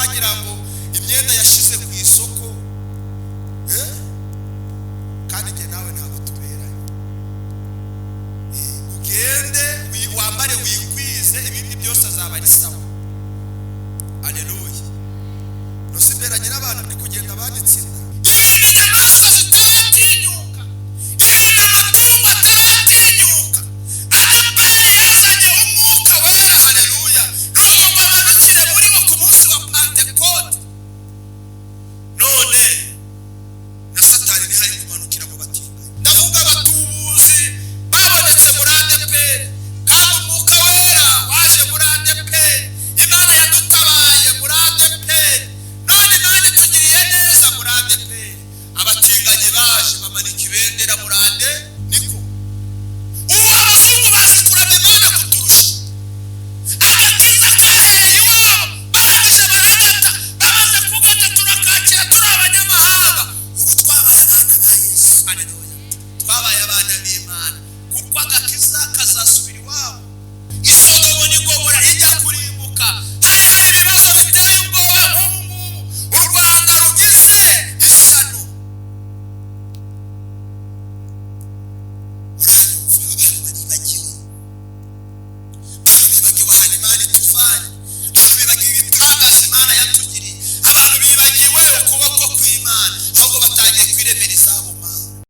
wagira ngo imyenda yashize ku isoko, kandi njye nawe ntabwo tuberanye. Ugende wambare wikwize, ibindi byose azaba ari sawa. Haleluya. Nusiberanye n'abantu ndi kugenda banditsinda. Ibintu inyamaswa zitatinyuka, ibintu amatungo atatinyuka, Adeperi yazanye umwuka wera. Haleluya. Nuko bamanukire muri bo ku munsi wa Pentekote. None na Satani ntihari kumanukira mu batinganyi. Ndavuga abatubuzi babonetse muri Adeperi, kandi umwuka wera waje muri Adeperi. Imana yadutabaye muri Adeperi. None Imana itugiriye neza muri Adeperi. Abatinganyi baje bamanika ibendera muri Adeperi. Niko ubu abazungu bazi kuramya Imana kuturusha. Agakiza kahereye iwabo, barangije baragata. Bamaze kugata turakakira turi abanyamahanga. Ubu twabaye abana ba Yesu. Haleluya. Twabaye abana b'Imana, kuko agakiza kazasubira iwabo. Isodomu n'Igomora ijya kurimbuka, hari hari ibibazo biteye ubwoba nk'ubu ngubu. U Rwanda rugize ishyano. Bibagiwe ahantu Imana ituvanye, abantu bibagiwe ibitangaza Imana yatugiriye, abantu bibagiwe ukuboko kw'Imana, ahubwo batangiye kwiremera izabo mana.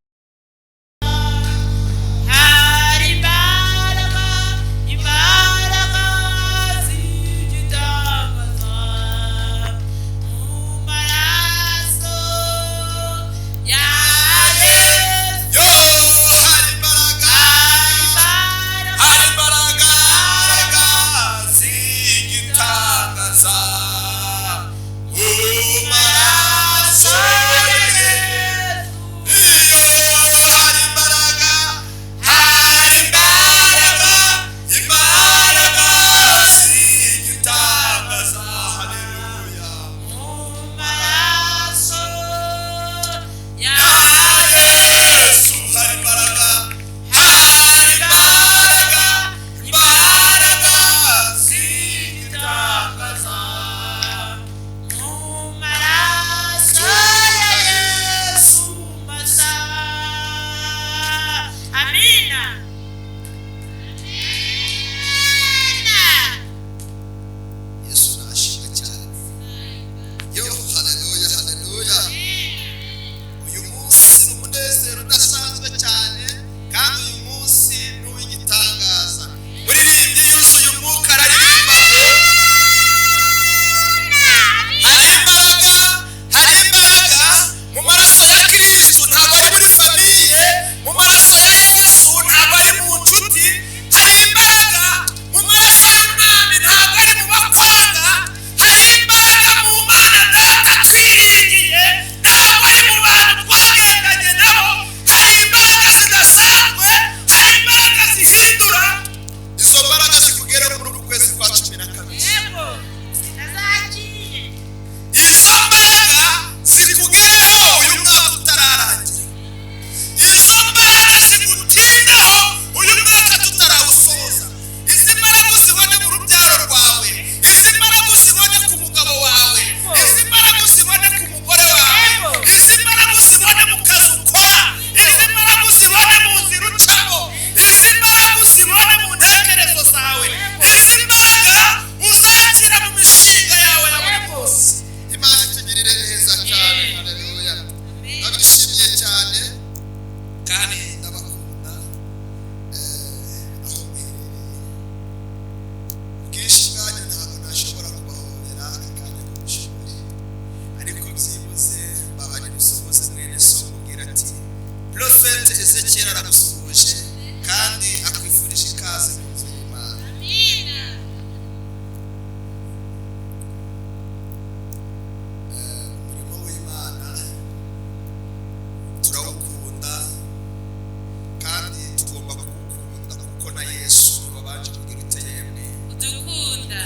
Hari imbaraga, imbaraga z'igitangaza mu maraso ya Yesu. Yo, hari imbaraga, hari imbaraga z'igitangaza mu maraso ya Yesu. Iyo hari imbaraga, imbaraga z'igitangaza. Haleluya. Mu maraso ya Yesu hari imbaraga, imbaraga z'igitangaza. mu maraso ya Yesu masa. Amina. Yesu nashimwe cyane. Yo, haleluya, haleluya. Uyu munsi ni umunezero udasanzwe cyane, kandi uyu munsi ni uw'igitangaza. Muririmbyi yuzuye umwuka araririmba ngo hari imbaraga mu maraso ya Kristo, ntabwo ari muri famiye. Mu maraso ya Yesu ntabwo ari mu nshuti. Hari imbaraga mu maraso y'Umwami, ntabwo ari mu bakwanga. Hari imbaraga mu Mana Data twiringiye, ntabwo ari mu bantu twagendanye nabo. Hari imbaraga zidasanzwe, hari imbaraga zihindura. Izo mbaraga zikugera muri uku kwezi kwa 12. Yego, zitazagiye. Izo mbaraga zikugereho uyu mwaka utararangira. Izo mbaraga zigutindaho uyu mwaka tutarawusoza. Izi mbaraga uzibone mu rubyaro rwawe, izi mbaraga uzibone ku mugabo wawe, izi mbaraga uzibone ku mugore wawe, izi mbaraga uzibone mu kazi ukora, izi mbaraga uzibone mu nzira ucamo, izi mbaraga uzibone mu ntekerezo zawe, izi mbaraga uzakira mu mishinga yawe ya buri munsi. Imana itugirire neza cyane. Haleluya. Ndabishimiye cyane kandi ndabakunda. Aho mwiherereye, ubwinshi bwanyu ntabwo nashobora kubahobera kandi kubishobora, ariko byibuze mbabarira usohoze mwene so mubwira ati Prophet Ezekiel aragusuhuje kandi akwifurije ikaze mu nzu y'Imana. Amina. Umurimo w'Imana turawukunda, kandi tugomba kuwukunda kuko na Yesu wabanje kugira ute yemwe Udukunda.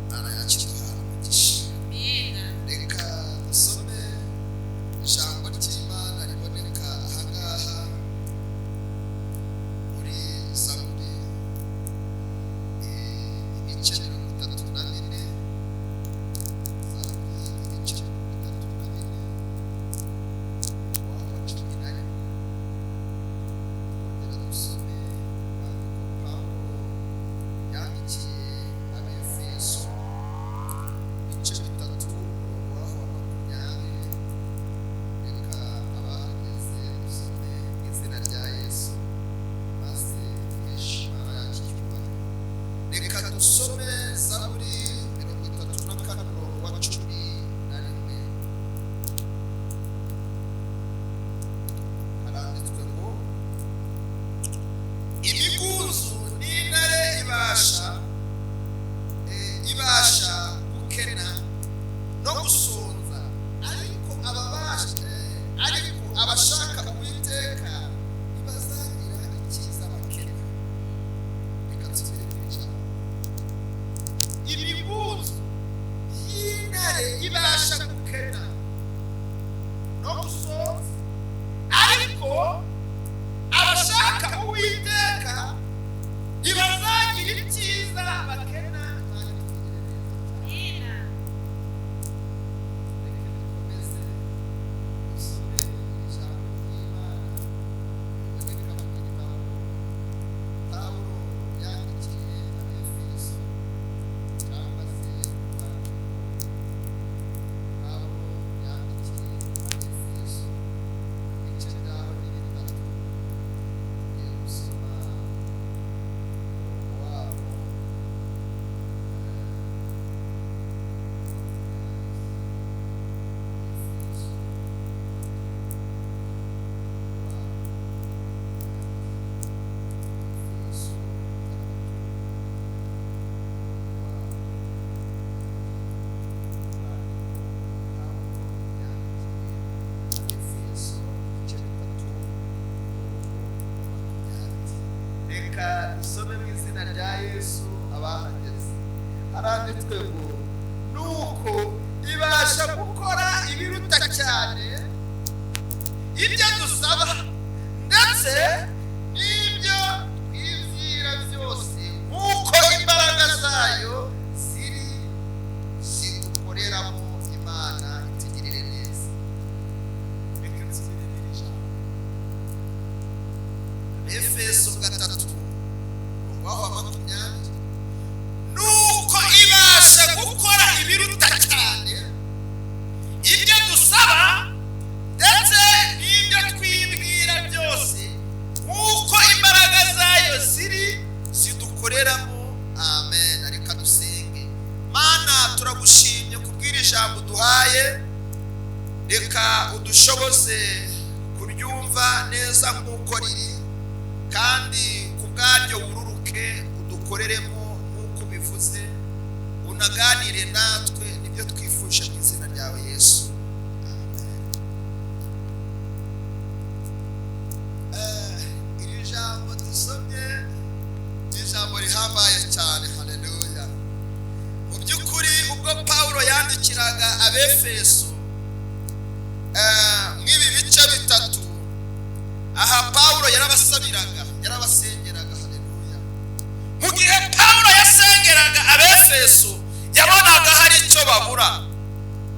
Imana yacu iduhaye umugisha. Amina. Reka dusome ijambo ry'Imana riboneka ahangaha muri Zaburi ibice 34 reka dusome mu izina rya Yesu abahageze. Haranditswe ngo nuko ibasha gukora ibiruta cyane ibyo dusaba ndetse n'ibyo twibwira byose nk'uko imbaraga zayo zidukoreramo. Imana itugirire neza. Reka nsubire iri jambo. Efeso 3:20 nuko ibasha gukora ibiruta cyane ibyo dusaba ndetse n'ibyo twibwira byose nk'uko imbaraga zayo zidukoreramo. Amen. Reka dusenge. Mana, turagushimye kubwira ijambo duhaye. Reka udushoboze kuryumva neza nk'uko riri, kandi kubwaryo wururuke udukoreremo nk'uko bivuze, unaganire natwe nibyo twifuje mu izina ryawe Yesu. Iri jambo dusomye ni ijambo rihambaye cyane. Haleluya. Mu by'ukuri ubwo Pawulo yandikiraga Abefeso mw'ibi bice bitatu, aha Pawulo yarabasabiraga, yarabasengeraga. Haleluya. Mu gihe Pawulo yasengeraga Abefeso yabonaga hari icyo babura.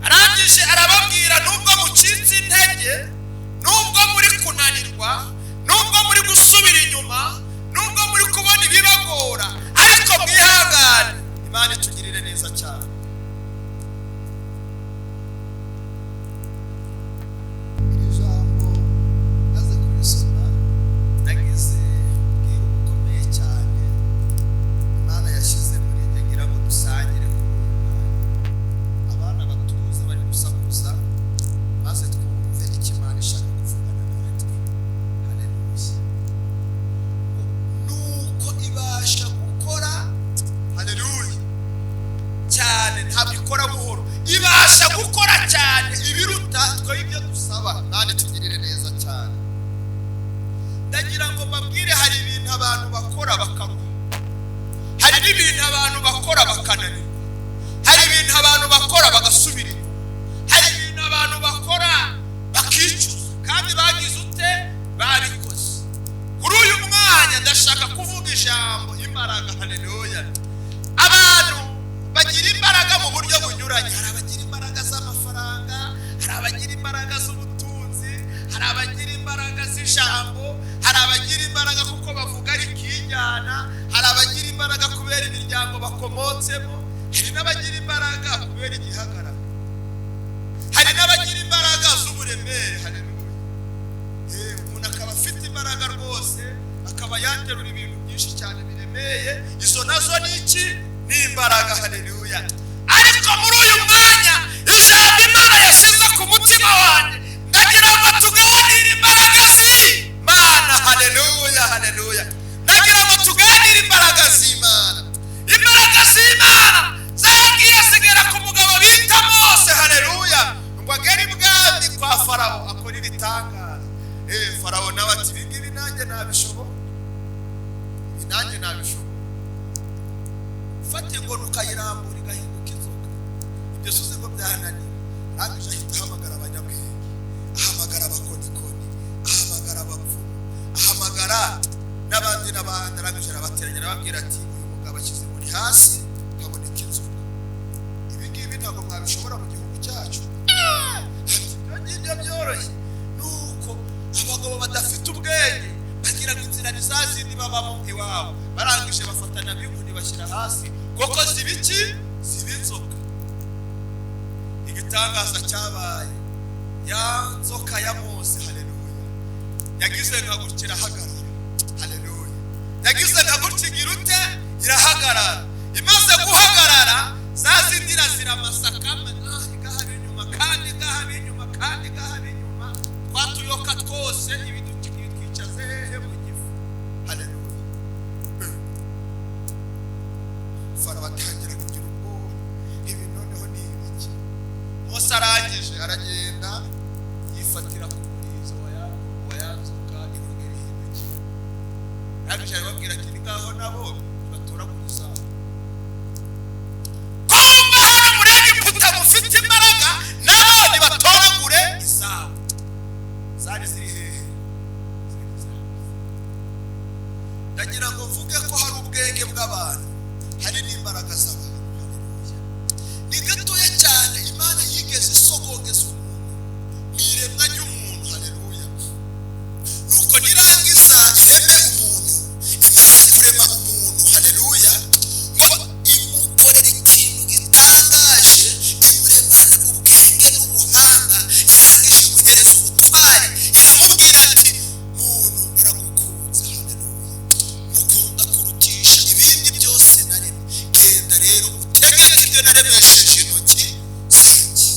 Arangije arababwira, nubwo mucitse intege, nubwo muri kunanirwa, nubwo muri gusubira inyuma, nubwo muri kubona ibibagora, ariko mwihangane, Imana itugirire neza cyane. Iri jambo naze kurisoma nagize ubwira bukomeye cyane Imana yashyize muri njye, ngira ngo dusangire kuri uyu mwanya. Abana batuze bari gusakuza, maze twumve icyo Imana ishaka kuvugana natwe. Haleluya. Nuko ibasha gukora, haleluya, cyane, ntabwo ikora buhoro, ibasha gukora cyane ibiruta twebwe dusaba. Imana itugirire neza cyane. Ndagira ngo mbabwire, hari ibintu abantu bakora bakaruha, hari n'ibintu abantu bakora bakananirwa, hari ibintu abantu bakora bagasubira inyuma, hari ibintu abantu bakora bakicuza kandi bagize ute, babikoze. Kuri uyu mwanya ndashaka kuvuga ijambo imbaraga. Haleluya. Abantu bagira imbaraga mu buryo bunyuranye. Hari abagira imbaraga z'amafaranga, hari abagira imbaraga z'ubutunzi, hari abagira imbaraga z'ijambo, hari abagira imbaraga kuko bavuga rikijyana, hari abagira imbaraga kubera imiryango bakomotsemo, hari n'abagira imbaraga kubera igihagararo, hari n'abagira imbaraga z'uburemere. Haleluya. Umuntu akaba afite imbaraga rwose, akaba yaterura ibintu byinshi cyane biremeye. Izo nazo ni iki? Ni imbaraga. Haleluya. Ariko muri uyu mwanya ijambo Imana yashyize ku mutima wanjye, ndagira ngo tuganire imbaraga z'Imana. Haleluya. Haleluya. Ndagira ngo tuganire imbaraga z'Imana. Imbaraga z'Imana zagiye zigera ku mugabo bita Mose. Haleluya. Ngo agere ibwami kwa Farawo akora ibitangaza. Farawo nawe ati, ibi ngibi nanjye nabishobora, ibi nanjye nabishobora. Fata ingono ukayirambura igahinduka inzoka. Ibyo suze ko byananiye. Arangije ahita ahamagara abanyabwenge, ahamagara abakonikoni, ahamagara abapfumu, ahamagara n'abandi. Arangije arabateranya arababwira ati, uyu mugabo ashyize muri hasi haboneka inzoka. Ibi ngibi ntabwo mwabishobora mu gihugu cyacu. Ibyo ngibyo byoroshye. Nuko abagabo badafite ubwenge bagira ngo inzira ni za zindi babamo iwabo. Barangije bafatana b'inkoni bashyira hasi, kuko zibiki ziba inzoka. Igitangaza cyabaye, ya nzoka ya Mose. Haleluya. Yagize nka gutya irahagarara. Haleluya. Yagize nka gutya igira ute, irahagarara. Imaze guhagarara, za zindira ziramasakama, igahaba inyuma kandi igahaba inyuma kandi igahaba inyuma. Twatuyoka twose ibidutwicaze hehe mu gifu. Haleluya. Farawo atangira kugira ubwoba, ibi noneho ni ibiki? Mose arangije aragenda yifatira ku murizo wa ya nzoka, irongera ihindukiye. Arangije arababwira ati, ngaho nabo batoragura izabo. Kumva hano muri Egiputa mufite imbaraga nabo nibatoragure izabo. Zari ziri hehe? Ndagira ngo mvuge ko hari ubwenge bw'abantu, hari n'imbaraga z'abantu. Ni gatoya cyane Imana yigeze isogongeza umuntu mu iremwa ry'umuntu. Haleluya. Nuko nirangiza ireme umuntu, imara kurema umuntu, haleluya, ngo imukorera ikintu gitangaje, imuremana ubwenge n'ubuhanga, irangije imuhereza ubutware, iramubwira ati muntu naragukunze, haleluya, mukunda kurutisha ibindi byose naremye, genda rero utegeke ibyo naremesheje intoki zanjye.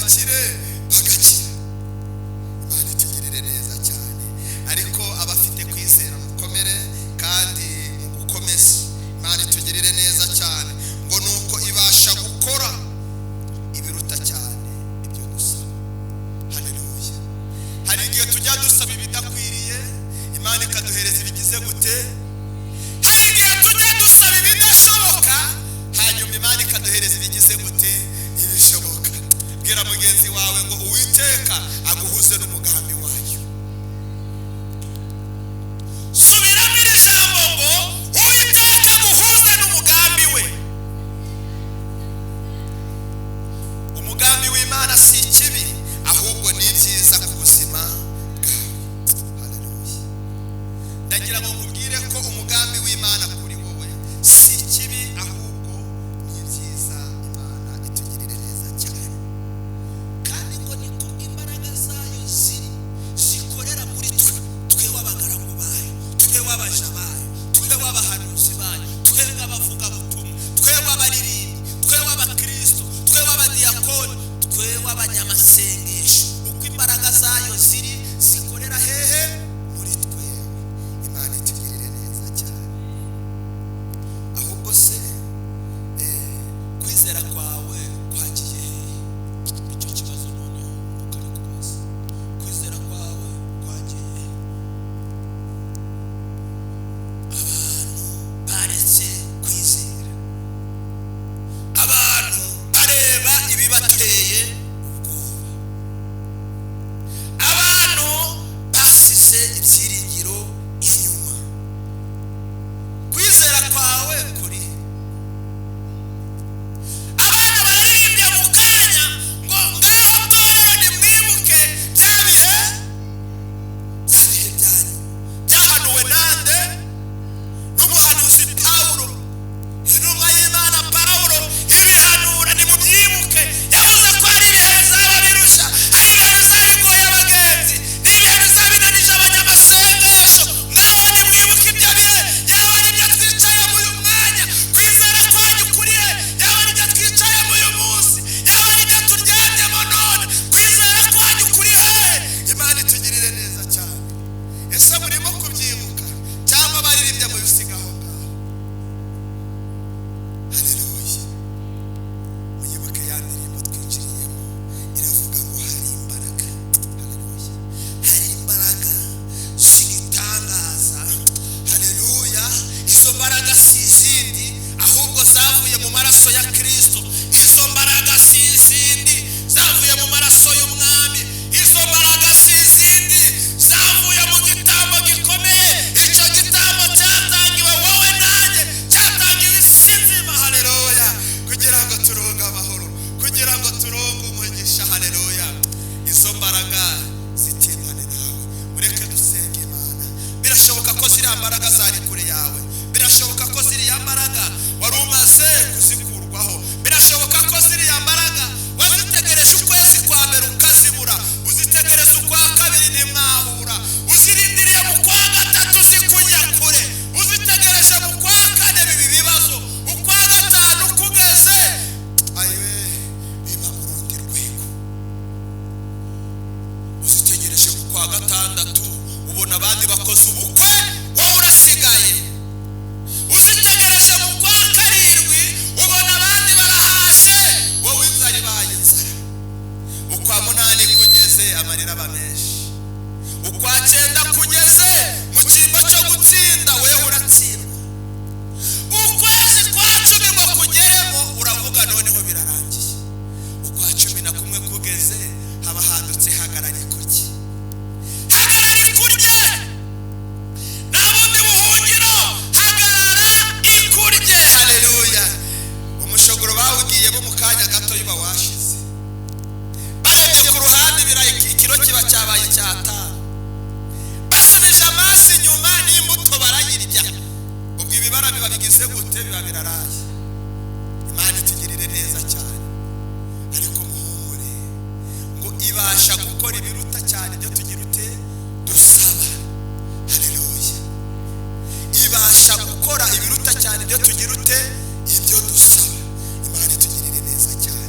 abakire bagakira. Imana itugirire neza cyane. Ariko abafite kwizera mukomere kandi mugukomeze. Imana itugirire neza cyane ngo nuko ibasha gukora ibiruta cyane ibyo dusaba. Haleluya. Hari igihe tujya dusaba ibidakwiriye, Imana ikaduhereza ibigize gute? Hari igihe tujya dusaba ibidashoboka, hanyuma Imana ikaduhereza ibigize gute? Ibishoboka. Bwira mugenzi wawe ngo Uwiteka aguhuze n'umugambi wayo. Subiramo iri jambo ngo Uwiteka aguhuze n'umugambi we. Umugambi w'Imana si ikibi, ahubwo ni byiza ku buzima bwawe. Haleluya. Ndagira ngo nkubwire ko umugambi w'Imana kuri wowe si ikibi, ahubwo ni byiza. Imana itugirire neza cyane. Kandi ngo niko imbaraga zayo zikorera muri twe w'abagaragu bayo, twe w'abaja bayo, twe w'abahanuzi bayo, twe w'abavugabutumwa, twe w'abaririmbi, twe w'abakristo, twe w'abadiyakoni, twe w'abanyamasengesho. Uko imbaraga zayo zikorera hehe? Muri twe. Imana itugirire neza cyane. Ahubwo se kwizera kwawe kwagiye hehe? Icyo kibazo noneho ukari kubaza. Kwizera kwawe kwagiye hehe? Abantu baretse kwizera. Abantu bareba ibibateye ubwoba. Abantu basize ibyiringiro inyuma. Kwizera kwawe kuri abana baririmbye mu kanya ngo ngaho torero nimwibuke bya bihe byanyu byahanuwe nande? N'umuhanuzi Pawulo. Intumwa y'Imana Pawulo ibihanura nimubyibuke. Yavuze ko ari ibihe bizaba birusha, ari ibihe bizaba bigoye abagenzi, ni ibihe bizaba binanije abanyamasengesho. Ngaho nimwibuke ibyo bihe. Yaba nibyo twicaye muri uyu mwanya, kwizera kwanyu kurihe? Yaba nibyo twicaye muri uyu munsi, yaba nibyo turyamyemo none, kwizera kwanyu kurihe? Imana itugirire neza cyane. Ese murimo kubyibuka cyangwa baririmbye mu bisigaho ngaho? Haleluya. Muyibuke ya ndirimbo twinjiriyemo, iravuga ngo hari imbaraga. Haleluya. Hari imbaraga z'igitangaza. Haleluya. Izo mbaraga si izindi, ahubwo zavuye mu maraso ya Kristo. Izo mbaraga si izindi, zavuye mu maraso y'umwami. Izo mbaraga si izindi, zavuye mu gitambo gikomeye. Icyo gitambo cyatangiwe wowe nanjye, cyatangiwe isi nzima. Haleluya. Kugira ngo turonke amahoro, kugira ngo turonke umugisha. Haleluya. Izo mbaraga zitindane nawe. Mureke dusenge Imana. Birashoboka ko ziriya mbaraga zari kure yawe. Birashoboka ko ziriya mbaraga wari umaze kuzikurwaho. Birashoboka ko ziriya mbaraga wazitegereje ukwezi kwa mbere ukazibura, uzitegereza ukwa kabiri ntimwahura, uzirindiriye mu kwa gatatu zikujya kure, uzitegereje mu kwa kane biba ibibazo, ukwa gatanu kugeze ayiwe biba mu rundi rwego. Uzitegereje mu kwa gatandatu ubona abandi bakoze ubukwe, wowe urasigaye. Uzitegereje mu kwa karindwi ubona abandi barahashe, wowe inzara ibaye inzara. Ukwa munani kugeze amarira aba menshi. Ukwa cyenda kugeze mu cyimbo cyo gutsinda, wewe uratsindwa. Ukwezi kwa cumi ngo kugeremo uravuga noneho birarangiye. Ukwa cumi na kumwe kugeze haba handutse hagarara ikuki. Hagarara ikurye. Nta bundi buhungiro, hagarara ikurye. Haleluya. Umushogoro bawugiye bo mu kanya gato yuba washize. Barebye ku ruhande ibirayi ikiro kiba cyabaye icyatanu. Basubije amaso inyuma n'imbuto barayirya. Ubwo ibibara biba bigize gute? Biba biraraye. Imana itugirire neza cyane. Ariko muhumure ngo ibasha gukora ibiruta cyane ibyo tugira ute dusaba. Haleluya. Ibasha gukora ibiruta cyane ibyo tugira ute ibyo dusaba. Imana itugirire neza cyane.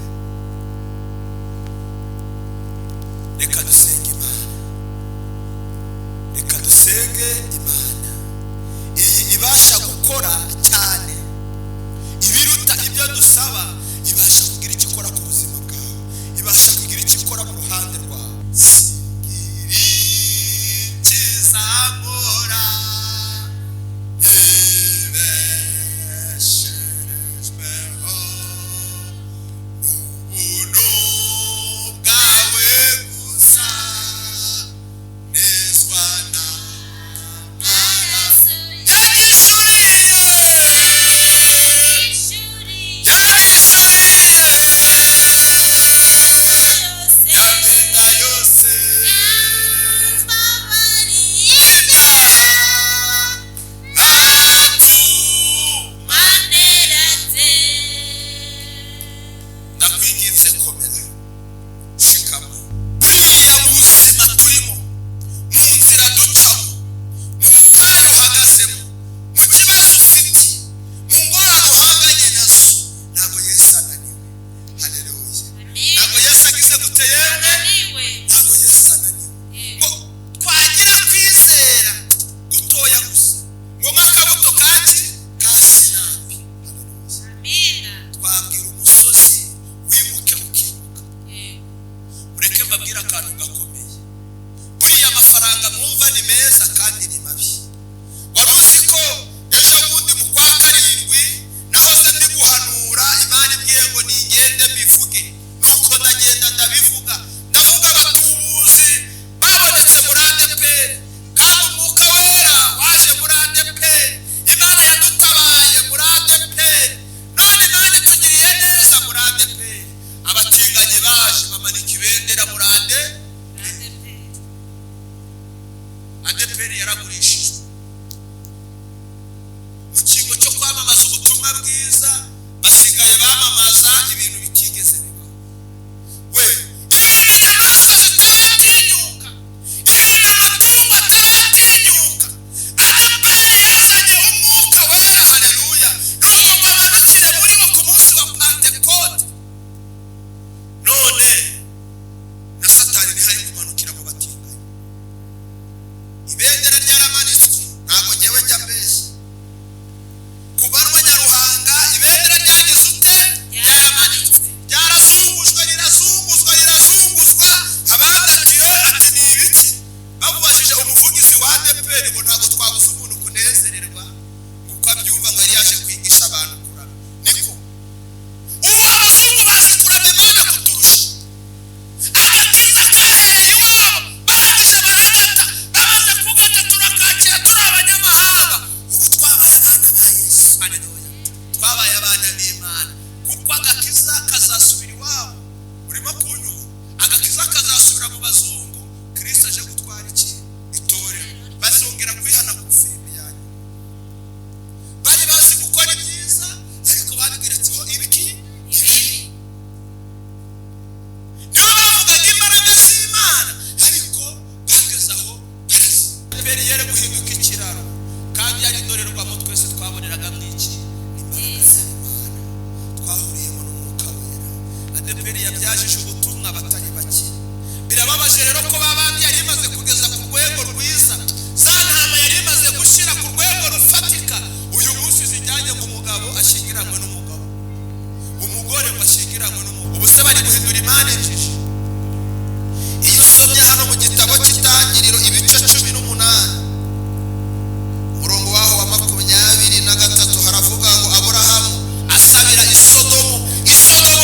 komera shikama buriya mu buzima turimo mu nzira ducamo mu butayu uhagazemo mu kibazo ufite mu ngorane uhanganye nazo ntabwo Yesu ananiwe. Haleluya. Ntabwo Yesu agize gute yewe? Ntabwo Yesu ananiwe. Ngo twagira kwizera gutoya gusa ngo nk'akabuto kaki ka sinapi. Haleluya. Twabwira umusozi wimuke ukimuka. Mureke mbabwira akantu gakomeye. Buriya amafaranga mwumva ni meza kandi ni mabi. Wari uzi ko ejo bundi mu kwa karindwi nahoze ndi guhanura Imana imbwiye ngo ningende mbivuge, nuko ndagenda ndabivuga abatubuzi babonetse muri ADEPR kandi umwuka wera waje muri ADEPR. Imana yadutabaye muri ADEPR, none Imana itugiriye neza muri ADEPR. Abatinganyi baje bamanika ibendera muri ADEPR yaragurishijwe mu kigo cyo kwamamaza ubutumwa bwiza, basigaye bamamaza ibintu bitigeze bibaho. We ibintu inyamaswa zitatinyuka, ibintu amatungo atatinyuka, ADEPR yazanye umwuka wera. Haleluya. Nuko bamanukire muri bo ku munsi wa Pentekote. None na Satani ntihari kumanukira mu batinganyi. Ibendera ryaramanitswe, ntabwo njyewe njya mbeshya. Ku manywa Nyaruhanga ibendera ryagize ute? Ryaramanitswe, ryarazunguzwa, rirazunguzwa. Abadakiye ati ni ibiki? Babubajije umuvugizi wa ADEPR ngo ntabwo twabuze umuntu kunezererwa kuko abyumva ngo yari yaje kwigisha abantu kurama. Niko ubu abazungu bazi kuramya Imana kuturusha. Agakiza kahereye iwabo, barangije baragata, bamaze kugata turakakira turi abanyamahanga. Ubu twabaye abana ba Yesu. Haleluya. Twabaye abana b'Imana kuko agakiza kazasubira iwabo. Urimo kunyumva? Agakiza kazasubira mu bazungu. Kristo aje gutwara iki? Itorero. Bazongera kwihana ku firimbi yanyu. Bari bazi gukora ibyiza ariko babigeretseho ibiki? Ibibi. Nibo bavugaga imbaraga z'Imana ariko bageze aho ADEPR yere guhinduka ikiraro kandi yari indorerwamo twese twaboneragamo iki? Imbaraga z'Imana. Twahuriyemo n'umwuka wera. ADEPR yabyajije ubutumwa batari bake. Birababaje rero ko babandi yari imaze kugeza ku rwego rwiza, za ntama yari imaze gushyira ku rwego rufatika, uyu munsi zijyanye ngo umugabo ashyingiranywe n'umugabo, umugore ngo ashyingiranywe n'umugabo. Ubu se bari guhindura Imana injiji. Iyo usomye hano mu gitabo cy'Itangiriro ibice 18 umurongo waho wa 23 haravuga ngo Aburahamu asabira Isodomu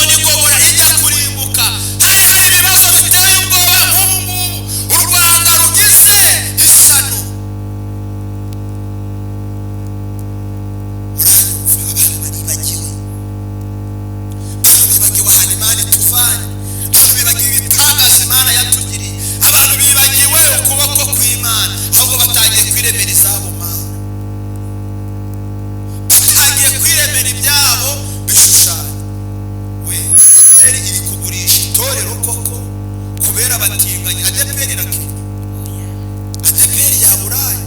n'i Gomora ijya kurimbuka. Hari hari ibibazo biteye ubwoba nk'ubu ngubu. U Rwanda rugize ishyano. Uranyumva? Abantu baribagiwe ahantu Imana ituvanye, abantu bibagiwe ibitangaza Imana yatugiriye, abantu bibagiwe ukuboko kw'Imana, ahubwo batangiye kwiremera izabo mana, batangiye kwiremera ibyabo bishushanya. We ADEPR iri kugurisha itorero koko kubera abatinganyi. ADEPR irakira, ADEPR yaburaye.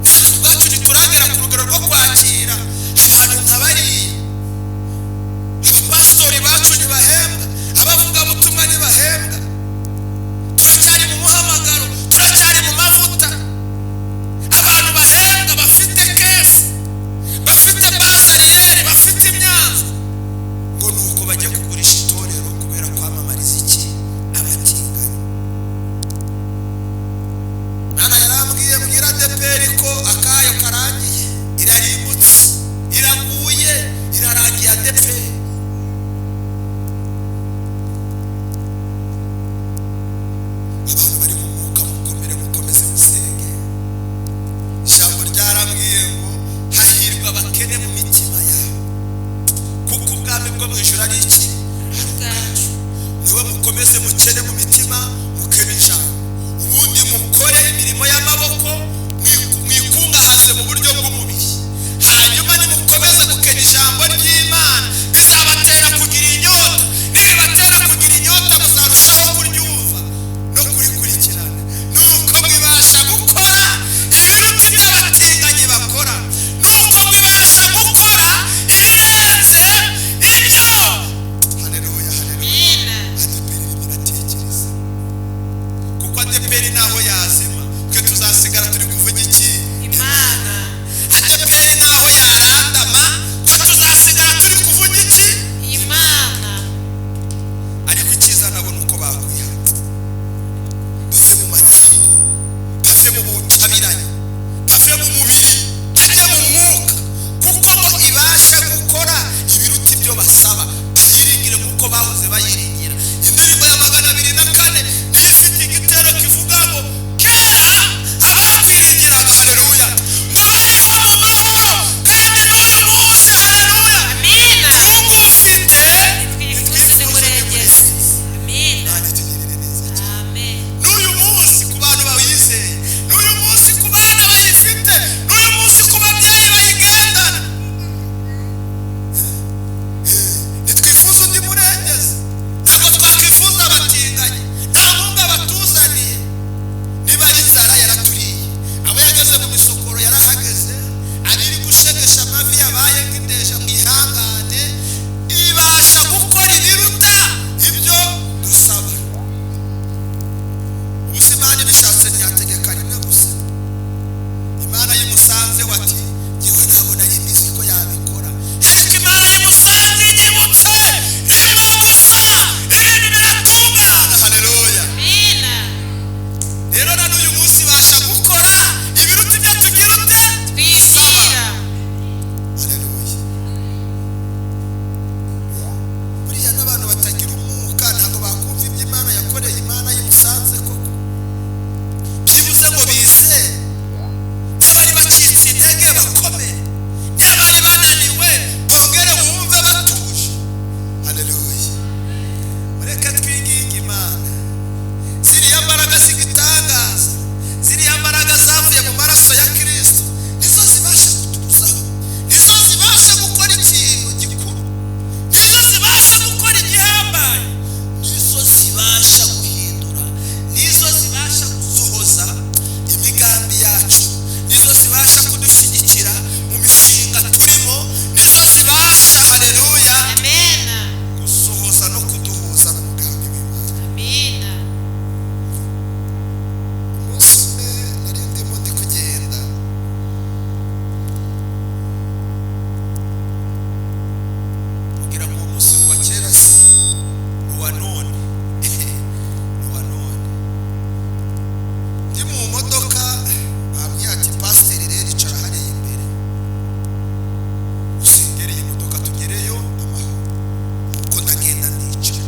Natwe ubwacu ntituragera ku rugero rwo kwakira abantu nk'abariya. Abapasitori bacu ntibahembwa, abavugabutumwa ntibahembwa. Turacyari mu muhamagaro, turacyari mu mavuta. Abantu bahembwa bafite kefu, bafite bazariyeri, bafite imyanzu, ngo nuko bajya kugurisha itorero kubera kwamamariza iki? Abatinganyi. Mana yarambwiye mbwira ADEPR ko akayo karangiye, irarimbutse, iraguye, irarangiye ADEPR. Abantu bari mu mwuka mukomere, mukomeze musenge. Ijambo ryarambwiye ngo hahirwa abakene mu mitima yabo kuko ubwami bwo mu ijuru ari iki? Ubwacu. Niwe mukomeze mukene mu mitima, mukene ijambo, ubundi mukore imirimo y'amaboko, mwikungahaze mu buryo bw'umubiri. Hanyuma nimukomeza gukena ijambo ry'Imana, bizabatera kugira bahoze bayiringira. Indirimbo ya 204 niyo ifite igitero kivuga ngo kera abakwiringiraga, haleluya, ngo bariho mu mahoro, kandi n'uyu munsi, haleluya, Amina. nubwo ufite Twifuza n'umurengezi. Amina. Imana itugirire neza cyane. Amen. N'uyu munsi ku bantu bawizeye, n'uyu munsi ku bana bayifite, n'uyu munsi ku babyeyi bayigendana, ntitwifuza undi murengezi, ntabwo twakwifuza abatinganyi, nta nkunga batuzaniye. Niba ari inzara yaraturiye, abo yageze mu misokoro yarahageze, abiri gushegesha amavi yabaye nk'indeja, mwihangane, ibasha gukora ibiruta ibyo dusaba. Ubuzima bishatse ntiyategeka rimwe gusa. Imana yimusanze wati yewe ntabwo nari mbizi ko yabikora, ariko Imana yimusanze igibutse rimwe gusa, ibintu biratungana, haleluya. Amina. Rero na n'uyu munsi ibasha gukora ibiruta ibyo tugira ute Twifuza. haleluya. Buriya n'abantu batagira umwuka ntabwo bakumva ibyo Imana yakoreye. Imana yimusanze koko, byibuze ngo bizere, n'abari bacitse intege bakomere, n'abari bananiwe bongere bumve batuje, haleluya. Mureke twinginge Imana, ziriya mbaraga z'igitangaza, ziriya mbaraga zavuye mu maraso ya Kristo, nizo zibasha kutuzaho, nizo zibasha gukora ikintu gikuru, nizo zibasha gukora igihambaye, nizo zibasha guhindura, nizo zibasha gusohoza imigambi yacu, nizo zibasha kudushyigikira mu mishinga turimo, nizo zibasha, haleluya, Amina. gusohoza no kuduhuza n'umugambi w'Imana. Amina. Umunsi umwe nari ndimo ndi kugenda, kugira ngo uwo munsi ni uwa kera se, ni uwa none, ni uwa none. Ndi mu modoka, bambwiye ati pasiteri rero icara hariya imbere, usengere iyi modoka tugereyo amahoro. Uko ndagenda ndicara,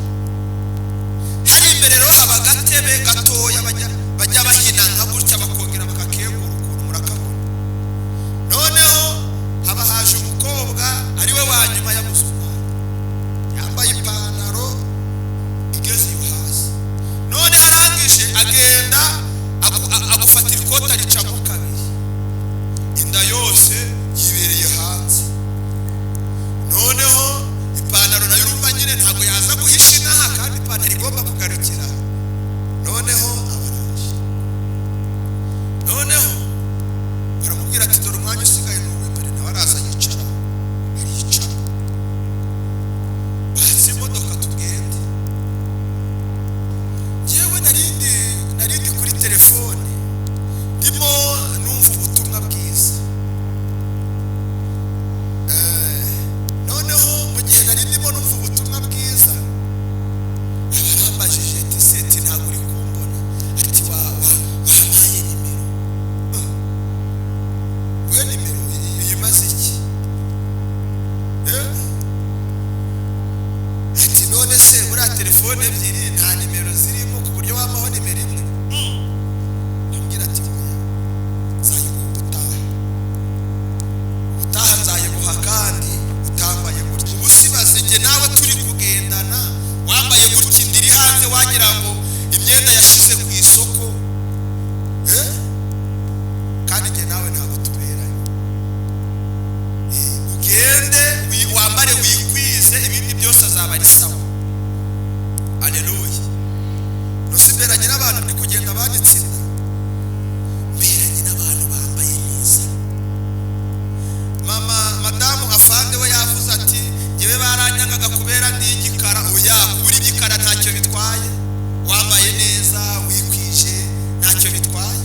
hari imbere rero haba agatebe gatoya bajya bahina nka gutya bakongera bakakegura ukuntu murakabona. Noneho haba haje umukobwa ari we wa nyuma ya musumari, yambaye ipantaro igeze iyo hasi. None arangije agenda agufatira ikoti aricamo kabiri, inda yose yibereye hanze. Noneho ipantaro nayo urumva nyine ntabwo yaza guhisha inaha, kandi ipantaro igomba kugarukira. Noneho abaraje, noneho baramubwira ati dore umwanya usigaye ni uw'imbere. Nawe araza yicara, aricara, bahatse imodoka tugende. Yewe narindi kuri telefone ndimo numva ubutumwa bwiza. Noneho mu gihe nari ndimo numva ubutumwa bwiza, abarambajije ati seti ntabwo uri kumbona, ati wampaye nimero. We nimero imaze iki? Ati none se buriya telefone ebyiri nta nimero zirimo ku buryo wamaho nimero imwe? Ndamubwira ati oya, nzayiguha ubutaha nzayiguha, kandi utambaye gutya. Ubu sibaze njye nawe turi kugendana, wambaye gutya inda iri hanze wagira ngo imyenda yashize ku isoko, kandi njye nawe ntabwo tuberanye. Ugende wambare wikwize, ibindi byose azaba ari sawa, haleluya. Nusimberanye n'abantu ndi kugenda banditsinda, mberanye n'abantu bambaye neza. Madamu afande we yavuze ati yewe baranyangaga kubera ndi igikara. Oya, kuba uri igikara ntacyo bitwaye, wambaye neza wikwije ntacyo bitwaye,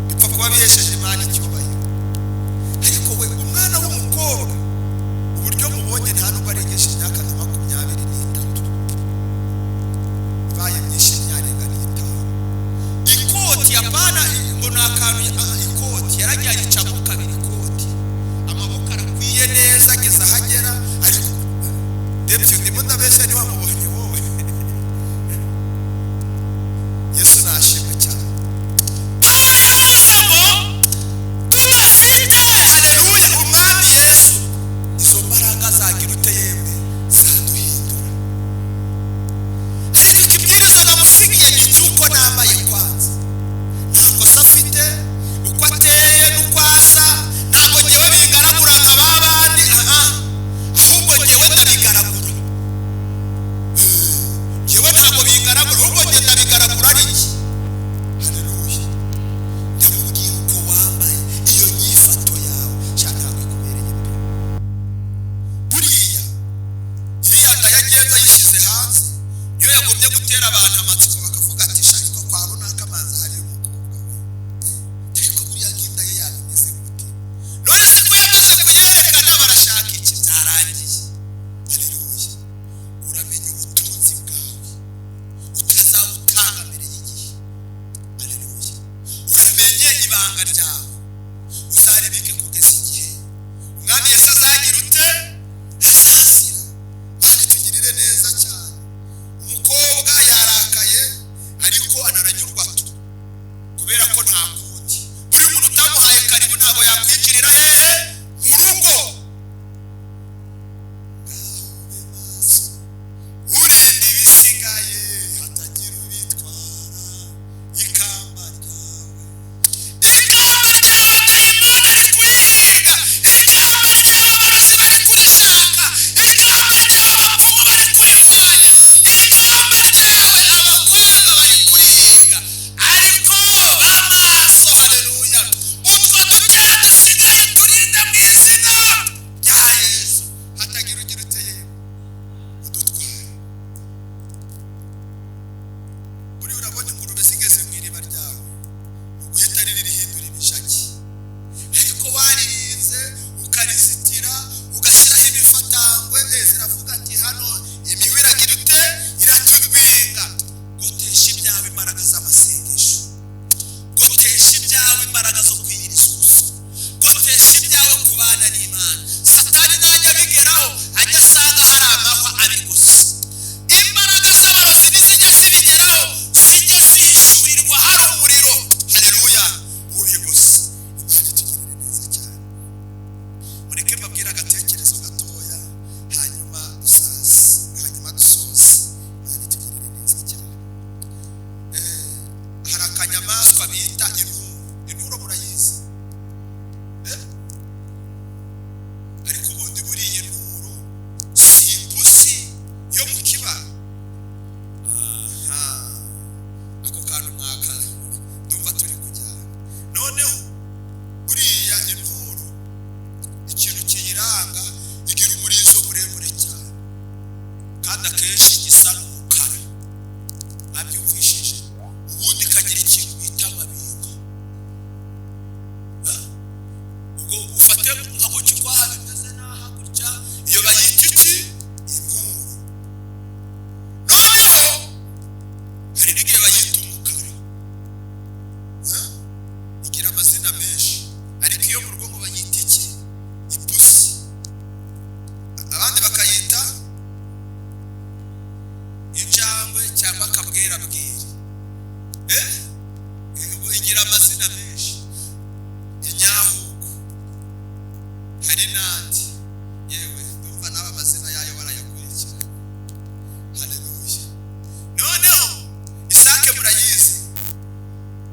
bipfa kuba bihesheje Imana icyubahiro. Ariko we umwana w'umukobwa, uburyo mubonye nta nubwo arengeje imyaka nka 23, ibaye myinshi ntiyarenga n'itanu. Ikoti apana ngo ni akantu, ikoti yaragiye aricamo kabiri. Ikoti amaboko arakwiye neza ageze ahagera, ariko ndebye ndimo ndabeshya ni wamubonye wowe. Yesu nashimwe cyane. Tubanyuzemo tudafite haleluya umwami Yesu, izo mbaraga zagira ute yemwe zaduhindura. Ariko ikibwiriza namusigiye ni cyuko nambaye kwanza, nta kosa afite, uko ateye n'uko asa, ntabwo njyewe bingaragura nka babandi, ahubwo njyewe ndabigaragura. Njyewe ntabwo bingaragura, ahubwo njye ndabigaragura iki. Haleluya. Ndamubwira uko wambaye iyo nyifato yawe cyane ntabwo ikubereye pe. Buriya iriya nda yagenza yishyize hanze niyo yagombye gutera abantu amatsiko bakavuga ati shariko kwa runaka amazi hari umukobwa we. Ariko buriya nk'inda ye yabimeze gute? None se ko yamaze kuyerekana barashaka iki? Byarangiye. Haleluya. Uramenye ubutunzi bwawe utazabutanga mbere y'igihe. Haleluya. Uramenye ibanga ryawe uzaribike kugeza igihe umwami Yesu azagira ute azazira. Kandi tugirire neza cyane. Umukobwa yarakaye ariko anaranyurwa tu kubera ko nta kundi. Buri muntu utamuhaye karibu ntabwo yakwinjirira hehe mu rugo. Ube maso urinde ibisigaye hatagira ubitwara ikamba ryawe. Ikamba ryawe dayimoni ari kurihiga, ikamba ryawe abarozi bari kurishaka, ikamba ryawe abapfumu bari kurirwanya, ikamba ryawe abakobwa bari kurihiga. Ariko amaso haleluya utwo dukeya dusigaye turinde mu izina rya Yesu hatagira ugira uteye udutwara. Buri urabona ingurube zigeze mu iriba ryawe uguhita ririhindura ibishaki, ariko waririnze ukarizitira ugashyiraho imifatangwe ziravuga ati hano imibu iragira ute iratubinga. Gotesha ibyawe imbaraga z'amasengesho, gotesha ibyawe imbaraga zo kwiyiriza ubusa, gotesha ibyawe kubana n'Imana. Satani najya abigeraho ajya asanga hari amahwa abigusa. Imbaraga z'abarozi nizijya zibigeraho zijya zihishurirwa hari umuriro. Haleluya. Ubigusa. Imana itugirire neza cyane. Mureke mbabwire agatekerezo gatoya hanyuma dusoze. Imana itugirire neza cyane. Hari akanyamaswa bita inturo. Inturo murayizi? Ariko ubundi buriya inturo si ipusi yo mu kibara. Ako kantu mwaka ndumva turi kujyana. Noneho buriya inturo ikintu kiyiranga igira umurizo muremure cyane kandi akenshi gisa n'umukara. Mwabyumvishije? Ubundi ikagira ikintu bita amabinga. Ubwo ufate nka gutya ukwaha bimeze n'aha gutya, iyo bayita iki? Inturo. Noneho hari n'igihe bayita umukara. Igira amazina menshi, ariko iyo mu rugo ngo bayita iki? Ipusi. Abandi bakayita injangwe cyangwa akabwerabwere. Igira amazina menshi. Inyahuku. Hari n'andi. Yewe ndumva nawe amazina yayo barayakurikira. Haleluya. Noneho isake murayizi?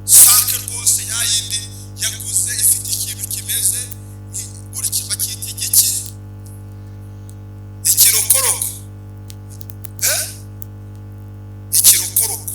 Sake rwose yayindi yakuze ifite ikintu kimeze gutya bakita igiki? Ikirokoroko. Ikirokoroko.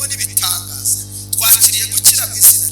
imirimo n'ibitangaza twakiriye gukira mu izina